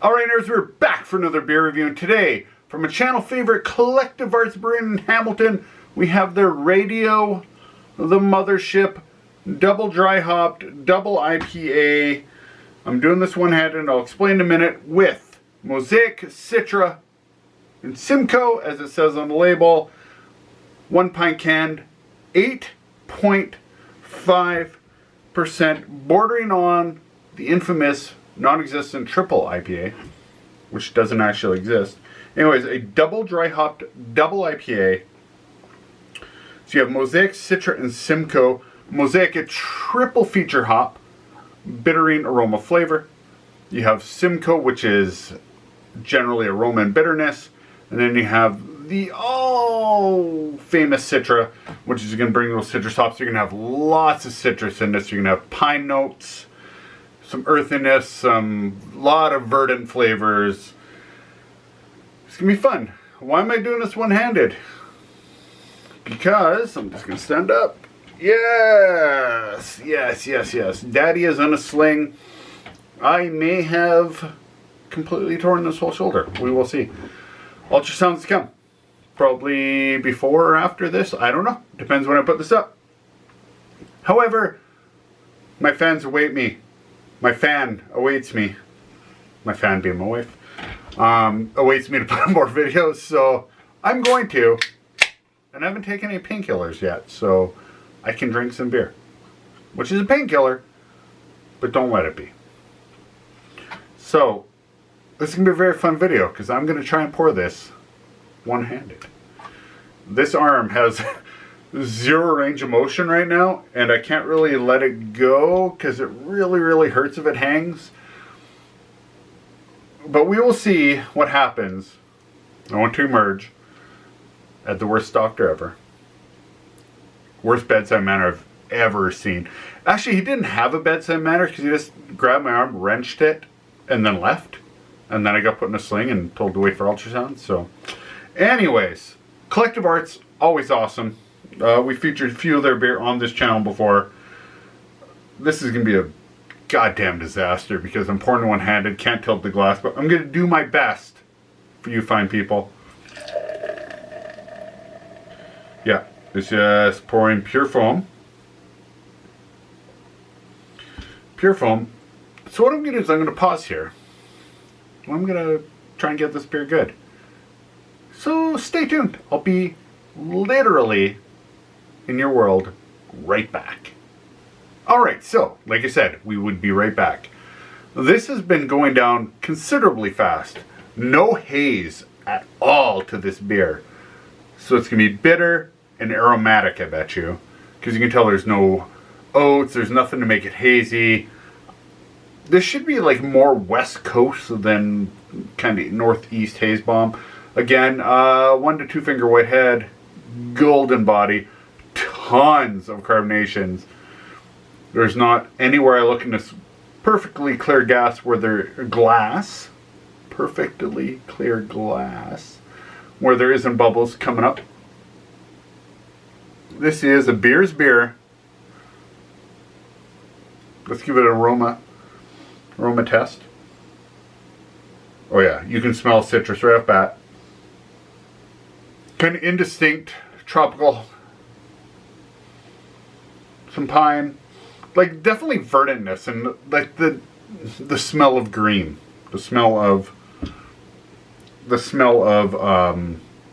Alright nerds, we're back for another beer review, and today, from a channel favorite, Collective Arts Brewing in Hamilton, we have their Radio, the Mothership, double dry hopped, double IPA. I'm doing this one-handed, and I'll explain in a minute, with Mosaic, Citra, and Simcoe, as it says on the label. 1 pint canned, 8.5%, bordering on the infamous non-existent triple IPA, which doesn't actually exist. Anyways, a double dry hopped double IPA. So you have Mosaic, Citra, and Simcoe. Mosaic, a triple feature hop, bittering, aroma, flavor. You have Simcoe, which is generally aroma and bitterness. And then you have the famous Citra, which is going to bring those citrus hops. You're going to have lots of citrus in this. You're going to have pine notes, some earthiness, some lot of verdant flavors. It's gonna be fun. Why am I doing this one-handed? Because I'm just gonna stand up. Yes, yes, yes, yes. Daddy is on a sling. I may have completely torn this whole shoulder. We will see. Ultrasounds to come. Probably before or after this. I don't know. Depends when I put this up. However, my fans await me. My fan awaits me. My fan being my wife. Awaits me to put up more videos, so I'm going to. And I haven't taken any painkillers yet, so I can drink some beer. Which is a painkiller, but don't let it be. So, this is going to be a very fun video, because I'm going to try and pour this one-handed. This arm has zero range of motion right now, and I can't really let it go because it really hurts if it hangs. But we will see what happens. I want to emerge at the worst doctor ever. Worst bedside manner I've ever seen. Actually, he didn't have a bedside manner because he just grabbed my arm, wrenched it, and then left. And then I got put in a sling and told to wait for ultrasound. So, anyways, Collective Arts, always awesome. We featured a few of their beer on this channel before. This is going to be a goddamn disaster because I'm pouring one-handed, can't tilt the glass, but I'm going to do my best for you fine people. Yeah, it's just pouring pure foam. Pure foam. So what I'm going to do is I'm going to pause here. I'm going to try and get this beer good. So stay tuned. I'll be literally in your world right back. Alright, so like I said, we would be right back. This has been going down considerably fast. No haze at all to this beer. So it's going to be bitter and aromatic, I bet you. Because you can tell there's no oats, there's nothing to make it hazy. This should be like more West Coast than kind of Northeast haze bomb. Again, 1 to 2 finger whitehead, golden body, tons of carbonations. There's not anywhere I look in this perfectly clear glass, perfectly clear glass, where there isn't bubbles coming up. This is a beer's beer. Let's give it an aroma test. Oh yeah, you can smell citrus right off bat. Kind of indistinct, tropical, some pine, like definitely verdantness, and like the smell of green, the smell of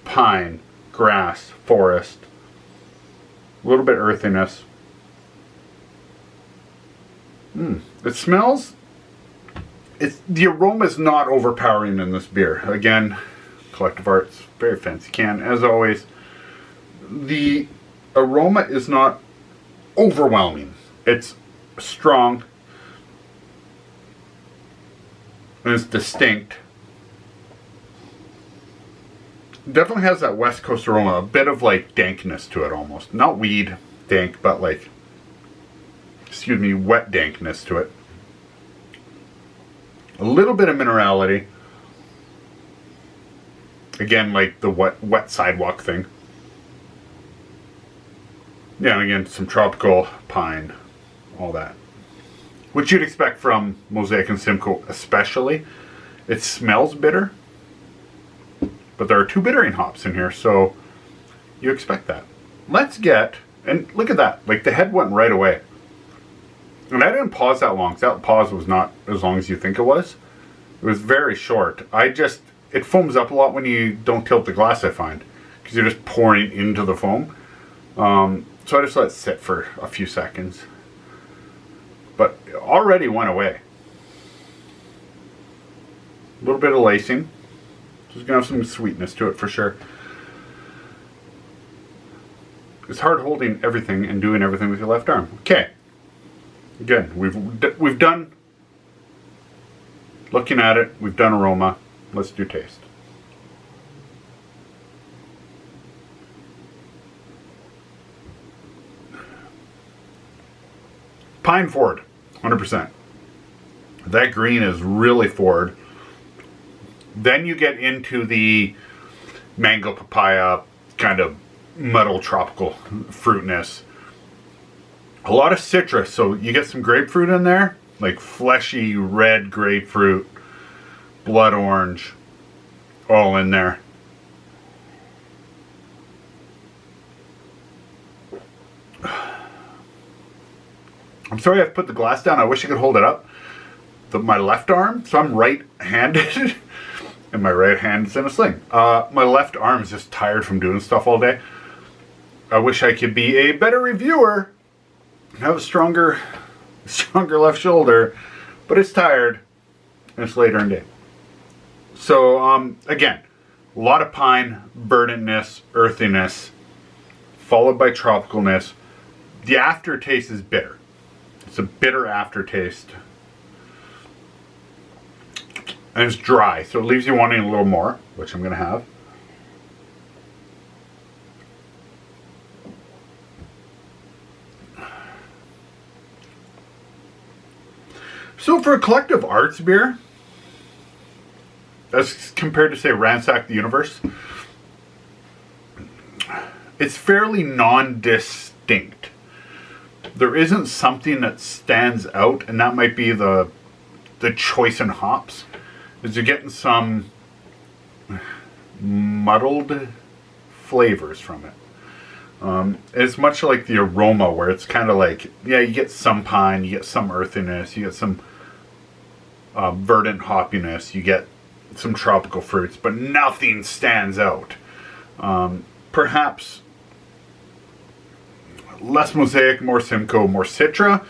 pine, grass, forest, a little bit earthiness. It smells. The aroma is not overpowering in this beer. Again, Collective Arts, very fancy can, as always. The aroma is not overwhelming. It's strong. And it's distinct. Definitely has that West Coast aroma, a bit of like dankness to it almost. Not weed dank, but like, excuse me, wet dankness to it. A little bit of minerality. Again, like the wet sidewalk thing. Yeah, and again, some tropical pine, all that. Which you'd expect from Mosaic and Simcoe especially. It smells bitter, but there are 2 bittering hops in here, so you expect that. Let's get, and look at that, like the head went right away. And I didn't pause that long, because that pause was not as long as you think it was. It was very short. It foams up a lot when you don't tilt the glass, I find, because you're just pouring into the foam. So I just let it sit for a few seconds. But it already went away. A little bit of lacing. It's going to have some sweetness to it for sure. It's hard holding everything and doing everything with your left arm. Okay. Again, we've done looking at it. We've done aroma. Let's do taste. Pine forward, 100%. That green is really forward. Then you get into the mango papaya kind of muddled tropical fruitness. A lot of citrus, so you get some grapefruit in there, like fleshy red grapefruit, blood orange, all in there. I'm sorry I've put the glass down. I wish I could hold it up. My left arm, so I'm right-handed, and my right hand's in a sling. My left arm is just tired from doing stuff all day. I wish I could be a better reviewer, have a stronger left shoulder, but it's tired, and it's later in the day. So, again, a lot of pine, burdenness, earthiness, followed by tropicalness. The aftertaste is bitter. It's a bitter aftertaste. And it's dry, so it leaves you wanting a little more, which I'm going to have. So for a collective arts beer, as compared to, say, Ransack the Universe, it's fairly non-distinct. There isn't something that stands out, and that might be the choice in hops. Is you're getting some muddled flavors from it. It's much like the aroma, where it's kind of like, yeah, you get some pine, you get some earthiness, you get some verdant hoppiness, you get some tropical fruits, but nothing stands out. Perhaps less Mosaic, more Simcoe, more Citra.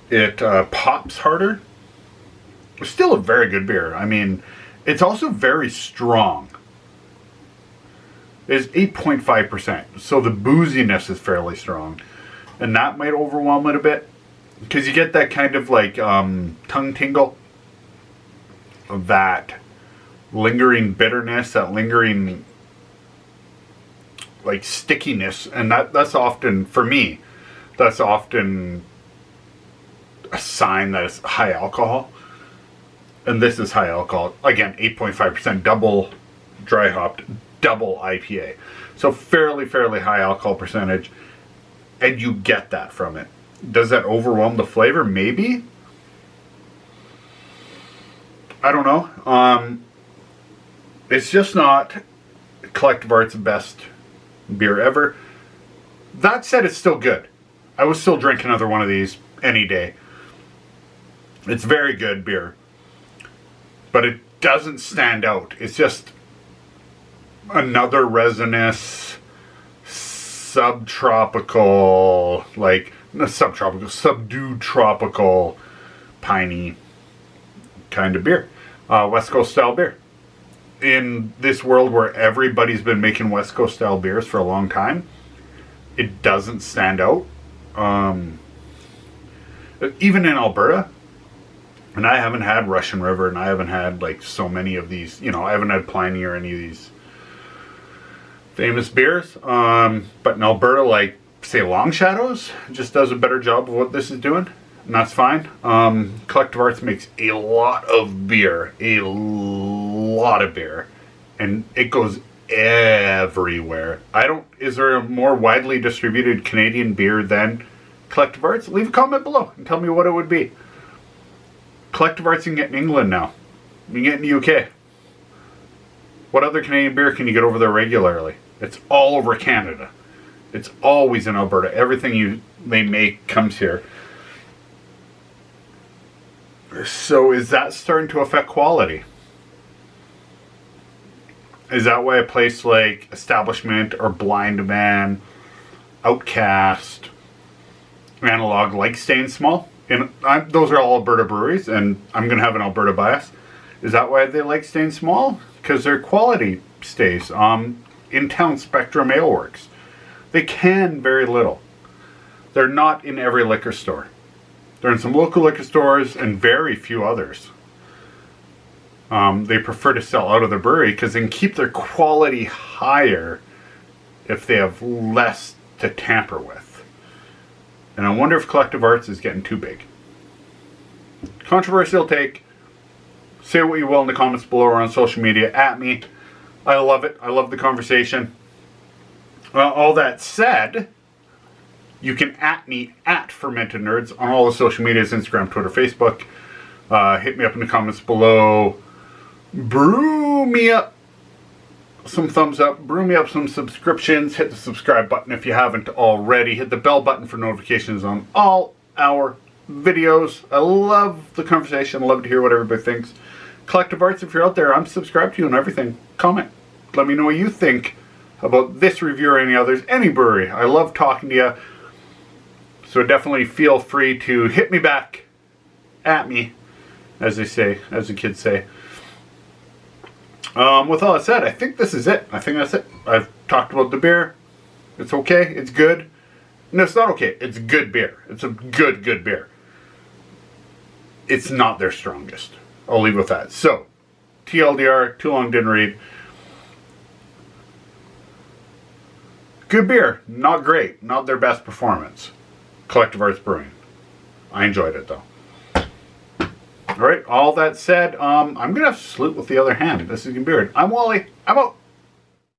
It pops harder. It's still a very good beer. I mean, it's also very strong. It's 8.5%, so the booziness is fairly strong. And that might overwhelm it a bit, because you get that kind of like tongue tingle, that lingering bitterness, that lingering like stickiness, and that's often, for me, that's often a sign that it's high alcohol. And this is high alcohol. Again, 8.5%, double dry hopped, double IPA. So fairly high alcohol percentage. And you get that from it. Does that overwhelm the flavor? Maybe. I don't know. It's just not Collective Arts' best beer ever. That said, it's still good. I would still drink another one of these any day. It's very good beer. But it doesn't stand out. It's just another resinous, subtropical, like, not subtropical, subdued tropical, piney kind of beer. West Coast style beer. In this world where everybody's been making West Coast style beers for a long time, it doesn't stand out. Even in Alberta, and I haven't had Russian River, and I haven't had like so many of these, I haven't had Pliny or any of these famous beers. But in Alberta, like, say, Long Shadows just does a better job of what this is doing, and that's fine. Collective Arts makes a lot of beer, and it goes everywhere. Is there a more widely distributed Canadian beer than Collective Arts? Leave a comment below and tell me what it would be. Collective Arts you can get in England now. You can get in the UK. What other Canadian beer can you get over there regularly? It's all over Canada. It's always in Alberta. Everything they make comes here. So is that starting to affect quality? Is that why a place like Establishment or Blind Man, Outcast, Analog like staying small? And those are all Alberta breweries, and I'm going to have an Alberta bias. Is that why they like staying small? Because their quality stays. In-town Spectrum Ale Works. They can very little. They're not in every liquor store. They're in some local liquor stores and very few others. They prefer to sell out of the brewery because they can keep their quality higher if they have less to tamper with. And I wonder if Collective Arts is getting too big. Controversial take. Say what you will in the comments below or on social media. At me. I love it. I love the conversation. All that said, you can at me at Fermented Nerds on all the social medias, Instagram, Twitter, Facebook. Hit me up in the comments below. Brew me up some thumbs up. Brew me up some subscriptions. Hit the subscribe button if you haven't already. Hit the bell button for notifications on all our videos. I love the conversation. I love to hear what everybody thinks. Collective Arts, if you're out there, I'm subscribed to you and everything. Comment. Let me know what you think about this review or any others. Any brewery. I love talking to you. So definitely feel free to hit me back. At me. As they say. As the kids say. With all that said, I think this is it. I think that's it. I've talked about the beer. It's okay. It's good. No, it's not okay. It's good beer. It's a good beer. It's not their strongest. I'll leave it with that. So, TLDR, Too Long Didn't Read. Good beer. Not great. Not their best performance. Collective Arts Brewing. I enjoyed it, though. Alright, all that said, I'm going to have to salute with the other hand. This is Beard. I'm Wally. I'm out.